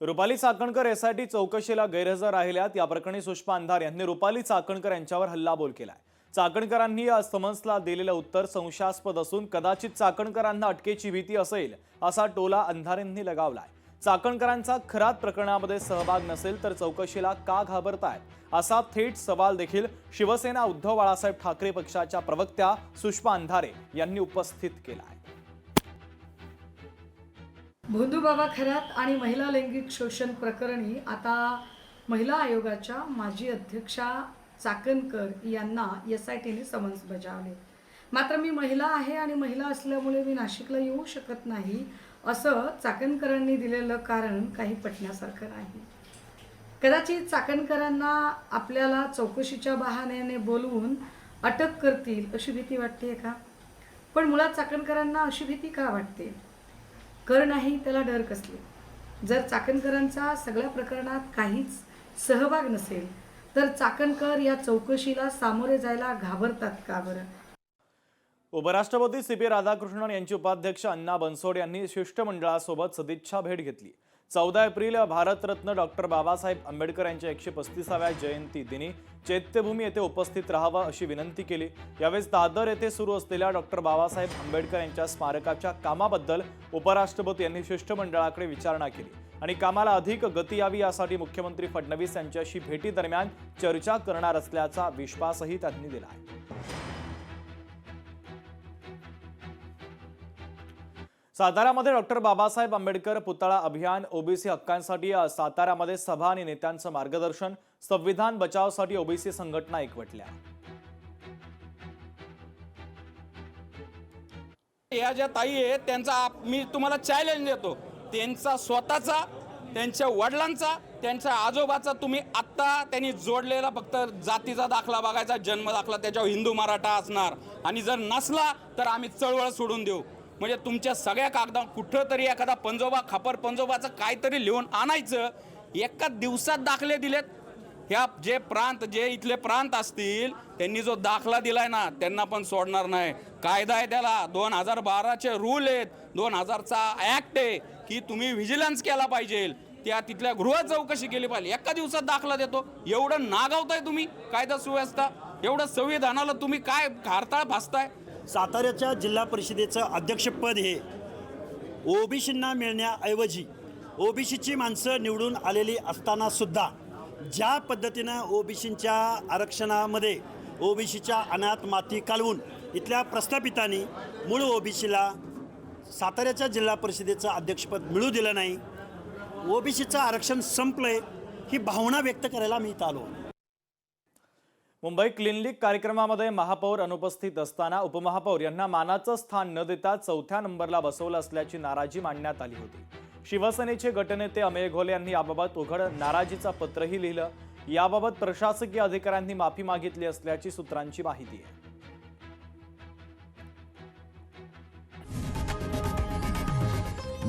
Rupali Chakankar SIT चौकशीला गैरहजर राहिल्यात या प्रकरणी सुषमा अंधार यांनी रुपाली चाकणकर यांच्यावर हल्लाबोल केलाय। चाकणकरांनी या समन्सला दिलेलं उत्तर संशयास्पद असून कदाचित चाकणकरांना अटकेची भीती असेल असा टोला अंधार यांनी लगावलाय। चाकणकरांचा खरात प्रकरणामध्ये सहभाग नसेल तर चौकशीला का घाबरतायत असा थेट सवाल देखील शिवसेना उद्धव बाळासाहेब ठाकरे पक्षाच्या प्रवक्त्या सुषमा अंधारे यांनी उपस्थित केलाय। भोंदूबाबा खरात आणि महिला लैंगिक शोषण प्रकरणी आता महिला आयोगाच्या माजी अध्यक्षा चाकणकर यांना एसआयटीने समन्स बजावले। मात्र मी महिला आहे आणि महिला असल्यामुळे मी नाशिकला येऊ शकत नाही असं चाकणकरांनी दिलेलं कारण काही पटण्यासारखं नाही। कदाचित चाकणकरांना आपल्याला चौकशीच्या बहाण्याने बोलवून अटक करतील अशी भीती वाटते का? पण मुळात चाकणकरांना अशी भीती का वाटते? कर नाही त्याला डर कसले? जर चाकणकरांचा सगळ्या प्रकरणात काहीच सहभाग नसेल तर चाकणकर या चौकशीला सामोरे जायला घाबरतात का बरं? उपराष्ट्रपती सीपी राधाकृष्णन यांची उपाध्यक्ष अण्णा बनसोड यांनी शिष्टमंडळासोबत सदिच्छा भेट घेतली। 14 एप्रिल भारतरत्न डॉक्टर बाबासाहेब आंबेडकर यांच्या 135व्या जयंती दिनी चैत्यभूमी येथे उपस्थित राहावं अशी विनंती केली। यावेळी दादर येथे सुरू असलेल्या डॉक्टर बाबासाहेब आंबेडकर यांच्या स्मारकाच्या कामाबद्दल उपराष्ट्रपती यांनी शिष्टमंडळाकडे विचारणा केली आणि कामाला अधिक गती यावी यासाठी मुख्यमंत्री फडणवीस यांच्याशी भेटी दरम्यान चर्चा करणार असल्याचा विश्वासही त्यांनी दिला। साताऱ्यामध्ये डॉक्टर बाबासाहेब आंबेडकर पुतळा अभियान, ओबीसी हक्कांसाठी साताऱ्यामध्ये सभा आणि नेत्यांचं मार्गदर्शन, संविधान बचावासाठी ओबीसी संघटना एकवटल्या। या ज्या ताई आहेत त्यांचा मी तुम्हाला चॅलेंज देतो, त्यांचा स्वतःचा, त्यांच्या वडिलांचा, त्यांच्या आजोबाचा तुम्ही आत्ता त्यांनी जोडलेला फक्त जातीचा दाखला बघायचा, जन्म दाखला त्याच्यावर हिंदू मराठा असणार आणि जर नसला तर आम्ही चळवळ सोडून देऊ। म्हणजे तुमच्या सगळ्या कागदा कुठं तरी एखादा पंजोबा खापर पंजोबाचं काहीतरी लिहून आणायचं। एका दिवसात दाखले दिलेत। ह्या जे इथले प्रांत असतील त्यांनी जो दाखला दिलाय ना त्यांना पण सोडणार नाही। कायदा आहे त्याला, 2012चे रूल आहेत, 2000चा ऍक्ट आहे की तुम्ही व्हिजिलन्स केला पाहिजे, त्या तिथल्या गृह चौकशी केली पाहिजे। एका दिवसात दाखला देतो, एवढं नागावताय तुम्ही कायदा सुव्यवस्था, एवढं संविधानाला तुम्ही काय घारताळ भासताय? साताऱ्याच्या जिल्हा परिषदेचं अध्यक्षपद हे ओबीसींना मिळण्याऐवजी ओबीसीची माणसं निवडून आलेली असताना सुद्धा ज्या पद्धतीनं ओबीसींच्या आरक्षणामध्ये ओबीसीच्या अनाथ माती कालवून इथल्या प्रस्थापितांनी मूळ ओबीसीला साताऱ्याच्या जिल्हा परिषदेचं अध्यक्षपद मिळू दिलं नाही, ओबीसीचं आरक्षण संपलंय, ही भावना व्यक्त करायला मी इथं आलो। मुंबई क्लीन लीग कार्यक्रमामध्ये महापौर अनुपस्थित असताना उपमहापौर यांना मानाचं स्थान न देता 4थ्या नंबरला बसवलं असल्याची नाराजी मांडण्यात आली होती। शिवसेनेचे गटनेते अमेय घोले यांनी याबाबत उघड नाराजीचं पत्रही लिहिलं। याबाबत प्रशासकीय अधिकाऱ्यांनी माफी मागितली असल्याची सूत्रांची माहिती आहे।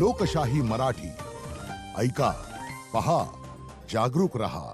लोकशाही मराठी ऐका, पहा, जागरूक रहा।